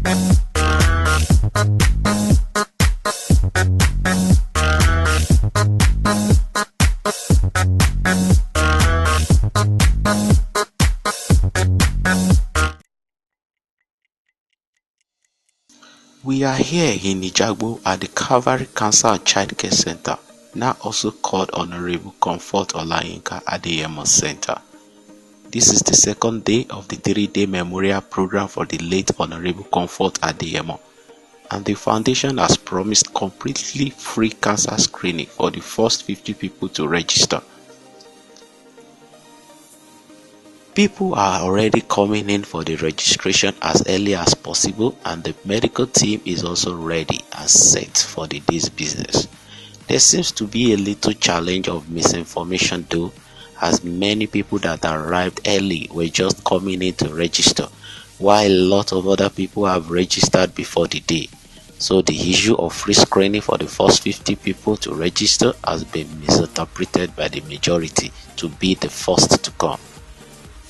We are here in Ijagbo at the Calvary Cancer and Childcare Center, now also called Honorable Comfort Olayinka Adeyemo Center. This is the second day of the 3-day memorial program for the late Honorable Comfort Adeyemo, and the foundation has promised completely free cancer screening for the first 50 people to register. People are already coming in for the registration as early as possible, and the medical team is also ready and set for the day's business. There seems to be a little challenge of misinformation though, as many people that arrived early were just coming in to register, while a lot of other people have registered before the day. So the issue of free screening for the first 50 people to register has been misinterpreted by the majority to be the first to come.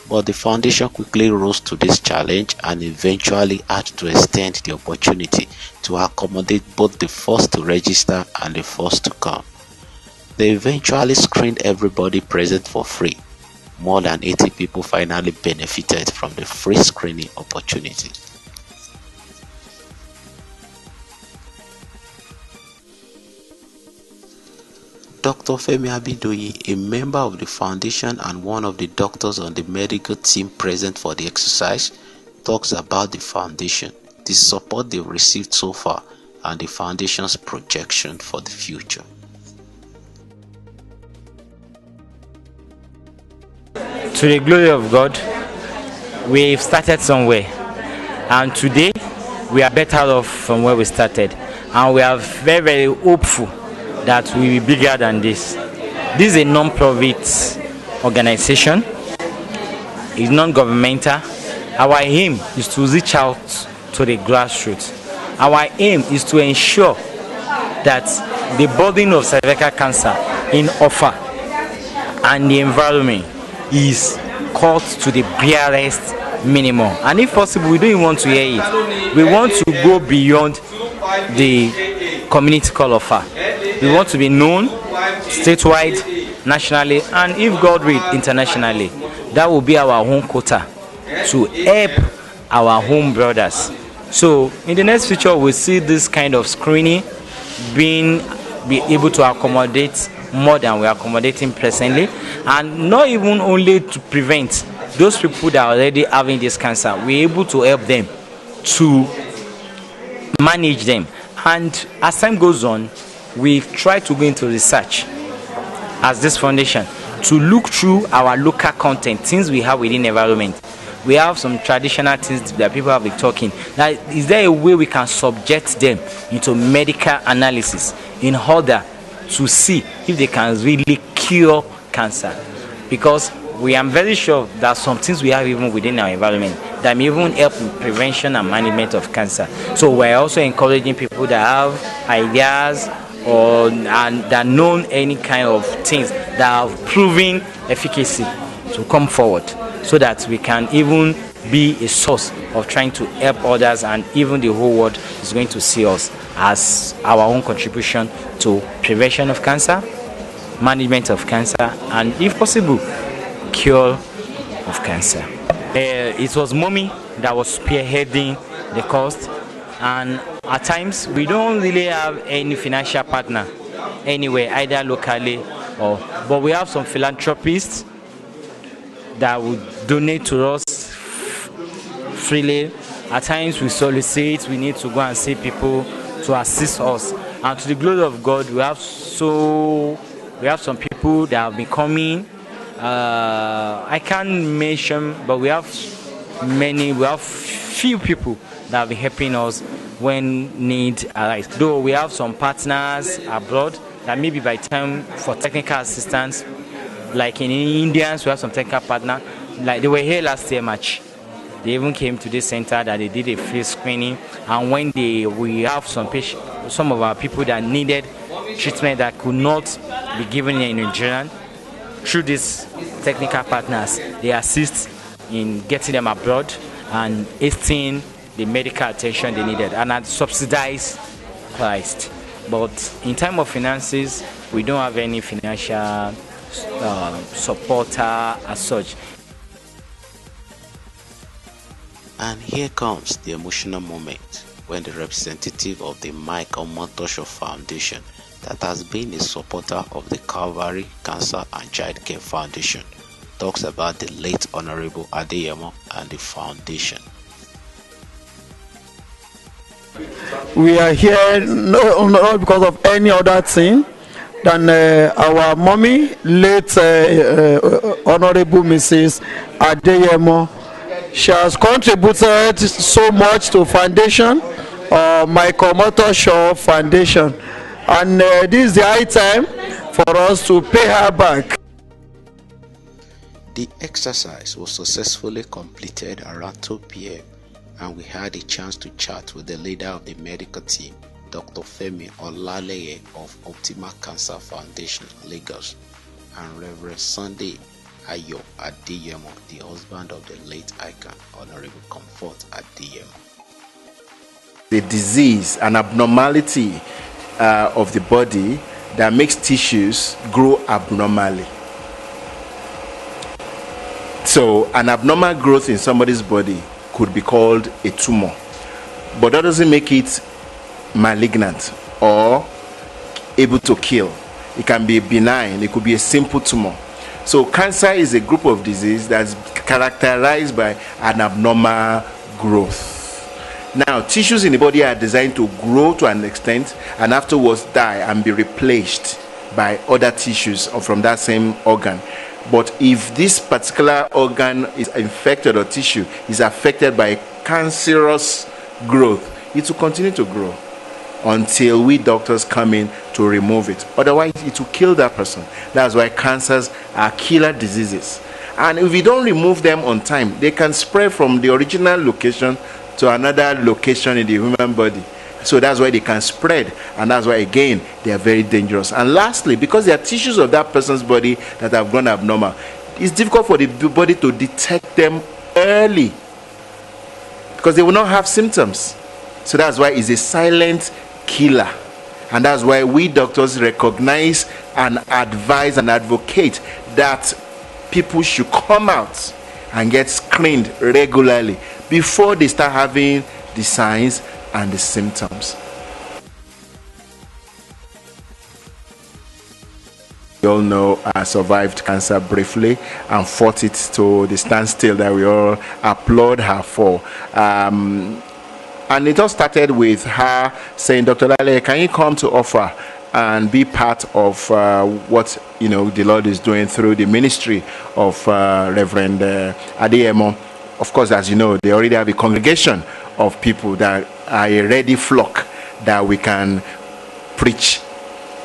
But the foundation quickly rose to this challenge and eventually had to extend the opportunity to accommodate both the first to register and the first to come. They eventually screened everybody present for free. More than 80 people finally benefited from the free screening opportunity. Dr. Femi Abidoye, a member of the foundation and one of the doctors on the medical team present for the exercise, talks about the foundation, the support they've received so far, and the foundation's projection for the future. To the glory of God, we've started somewhere, and today we are better off from where we started, and we are very, very hopeful that we will be bigger than this. This is a non-profit organization. It's non-governmental. Our aim is to reach out to the grassroots. Our aim is to ensure that the burden of cervical cancer in Offa and the environment is cut to the barest minimum. And if possible, we don't even want to hear it. We want to go beyond the community called Offa. We want to be known statewide, nationally, and if God will, internationally. That will be our own quota to help our home brothers. So in the next future, we'll see this kind of screening be able to accommodate more than we are accommodating presently, and not even only to prevent those people that are already having this cancer. We're able to help them to manage them. And as time goes on, we try to go into research as this foundation to look through our local content, things we have within the environment. We have some traditional things that people have been talking. Now, is there a way we can subject them into medical analysis in order to see if they can really cure cancer? Because we are very sure that some things we have even within our environment that may even help in prevention and management of cancer. So we're also encouraging people that have ideas and that know any kind of things that have proven efficacy to come forward, so that we can even be a source of trying to help others, and even the whole world is going to see us as our own contribution to prevention of cancer, management of cancer, and if possible, cure of cancer. It was Mommy that was spearheading the cost, and at times we don't really have any financial partner anywhere, either locally but we have some philanthropists that would donate to us freely. At times we solicit, we need to go and see people to assist us, and to the glory of God, we have some people that have been coming. I can't mention, but we have few people that have been helping us when need arise. Though we have some partners abroad that maybe by time for technical assistance, like in Indians, we have some technical partner. Like they were here last year March. They even came to this center that they did a free screening, and when we have some of our people that needed treatment that could not be given in Nigeria, through these technical partners, they assist in getting them abroad and assisting the medical attention they needed, and at subsidized price. But in time of finances, we don't have any financial supporter as such. And here comes the emotional moment when the representative of the Mike Omotosho Foundation, that has been a supporter of the Calvary Cancer and Child Care Foundation, talks about the late Honorable Adeyemo and the foundation. We are here not because of any other thing than our mommy, late Honorable Mrs. Adeyemo. She has contributed so much to foundation, Michael Motoshaw Foundation, and this is the high time for us to pay her back. The exercise was successfully completed around 2 p.m. and we had a chance to chat with the leader of the medical team, Dr. Femi Olaleye of Optima Cancer Foundation, Lagos, and Reverend Sunday Ayo Adeyemo, the husband of the late icon, Honorable Comfort Olayinka Adeyemo. The disease, an abnormality of the body that makes tissues grow abnormally. So an abnormal growth in somebody's body could be called a tumor, but that doesn't make it malignant or able to kill. It can be benign, it could be a simple tumor. So cancer is a group of disease that's characterized by an abnormal growth. Now, tissues in the body are designed to grow to an extent and afterwards die and be replaced by other tissues from that same organ. But if this particular organ is infected or tissue is affected by cancerous growth, it will continue to grow until we doctors come in to remove it. Otherwise, it will kill that person. That's why cancers are killer diseases. And if we don't remove them on time, they can spread from the original location to another location in the human body. So that's why they can spread, and that's why again they are very dangerous. And lastly, because there are tissues of that person's body that have gone abnormal, it's difficult for the body to detect them early because they will not have symptoms. So that's why it's a silent killer, and that's why we doctors recognize and advise and advocate that people should come out and get screened regularly before they start having the signs and the symptoms. We all know I survived cancer briefly and fought it to the standstill that we all applaud her for. And it all started with her saying, Dr. Lale, can you come to Offa and be part of what the Lord is doing through the ministry of Reverend Adeyemo. Of course, as you know, they already have a congregation of people that are a ready flock that we can preach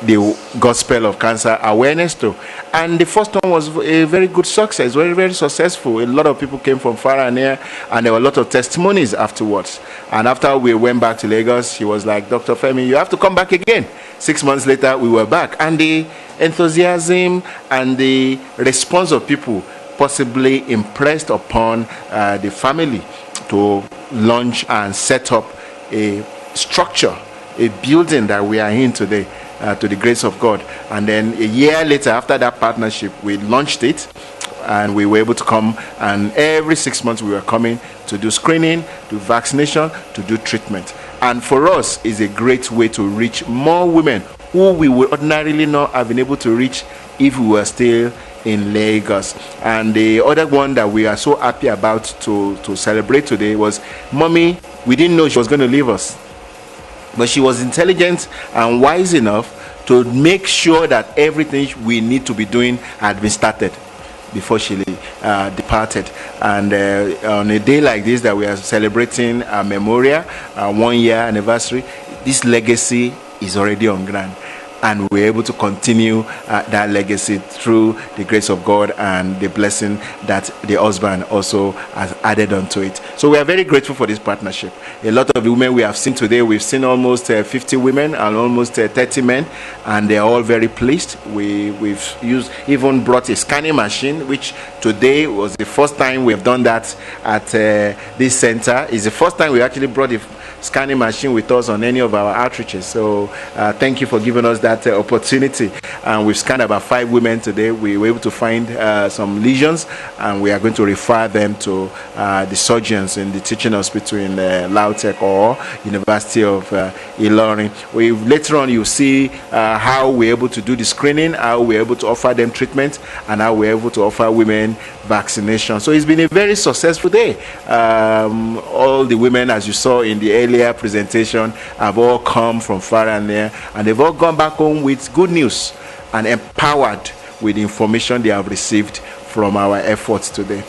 the gospel of cancer awareness to. And the first one was a very good success, very, very successful. A lot of people came from far and near, and there were a lot of testimonies afterwards. And after we went back to Lagos, she was like, Dr. Femi, you have to come back again. 6 months later, we were back. And the enthusiasm and the response of people possibly impressed upon the family to launch and set up a structure, a building that we are in today, to the grace of God. And then a year later, after that partnership, we launched it, and we were able to come, and every 6 months we were coming to do screening, do vaccination, to do treatment. And for us, it's a great way to reach more women who we would ordinarily not have been able to reach if we were still in Lagos. And the other one that we are so happy about to celebrate today was Mommy. We didn't know she was going to leave us, but she was intelligent and wise enough to make sure that everything we need to be doing had been started before she departed. And on a day like this that we are celebrating our memorial, our 1 year anniversary, this legacy is already on ground, and we're able to continue that legacy through the grace of God and the blessing that the husband also added onto it. So we are very grateful for this partnership. A lot of the women we have seen today, we've seen almost 50 women and almost 30 men, and they're all very pleased. We've even brought a scanning machine, which today was the first time we have done that at this center. It's the first time we actually brought a scanning machine with us on any of our outreaches. So thank you for giving us that opportunity. And we've scanned about 5 women today. We were able to find some lesions, and we are going to refer them to the surgeons in the teaching hospital in Lautech or University of Ilorin. Later on, you'll see how we're able to do the screening, how we're able to offer them treatment, and how we're able to offer women vaccination. So it's been a very successful day. All the women, as you saw in the earlier presentation, have all come from far and near, and they've all gone back home with good news and empowered with the information they have received from our efforts today.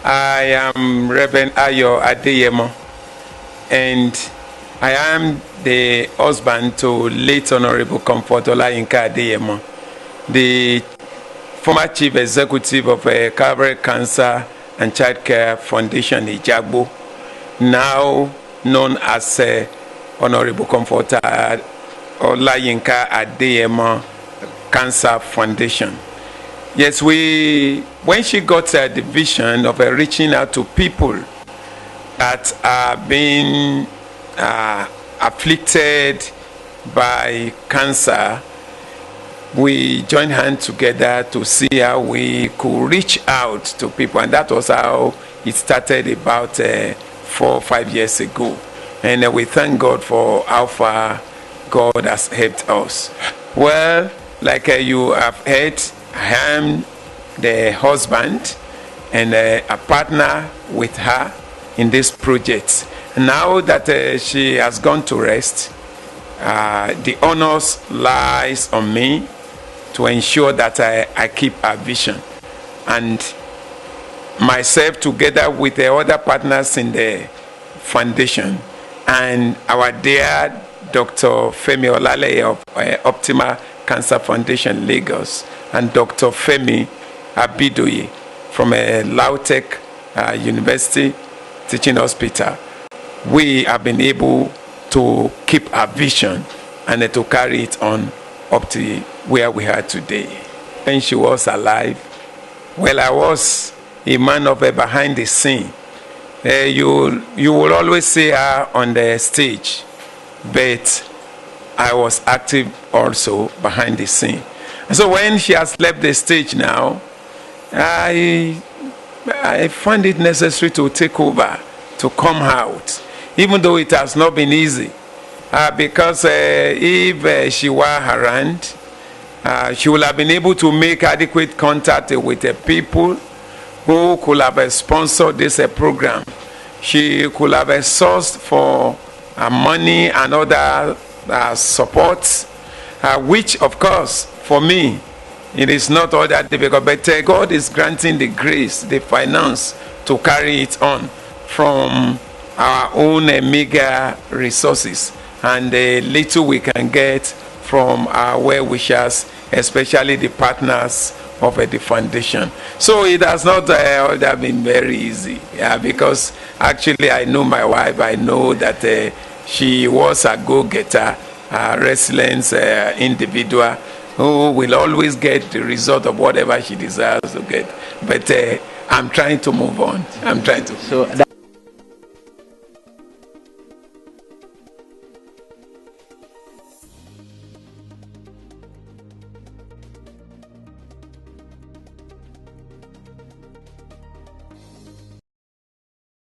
I am Reverend Ayo Adeyemo, and I am the husband to late Honorable Comfort Olayinka Adeyemo, the former Chief Executive of Calvary Cancer and Child Care Foundation, Ijagbo, now known as Honorable Comfort Olayinka Adeyemo Cancer Foundation. Yes, when she got the vision of reaching out to people that are being afflicted by cancer, we joined hands together to see how we could reach out to people, and that was how it started about 4 or 5 years ago. And we thank God for how far God has helped us. Well, like you have heard, I am the husband and a partner with her in this project. Now that she has gone to rest, the honors lies on me to ensure that I keep her vision. And myself, together with the other partners in the foundation, and our dear Dr. Femi Olale of Optima Cancer Foundation Lagos, and Dr. Femi Abidoye from Lautech University Teaching Hospital, we have been able to keep our vision and to carry it on up to where we are today. When she was alive, well, I was a man of behind the scene. You will always see her on the stage, but I was active also behind the scene. So when she has left the stage now, I find it necessary to take over, to come out, even though it has not been easy. Because if she were around, she would have been able to make adequate contact with the people who could have sponsored this program. She could have sourced for money and other supports, which, of course, for me, it is not all that difficult, but God is granting the grace, the finance to carry it on from our own meager resources and the little we can get from our well-wishers, especially the partners of the foundation. So it has not been very easy, because actually I know my wife. I know that she was a go-getter, a resilient individual who will always get the result of whatever she desires to get. But I'm trying to move on. I'm trying to. So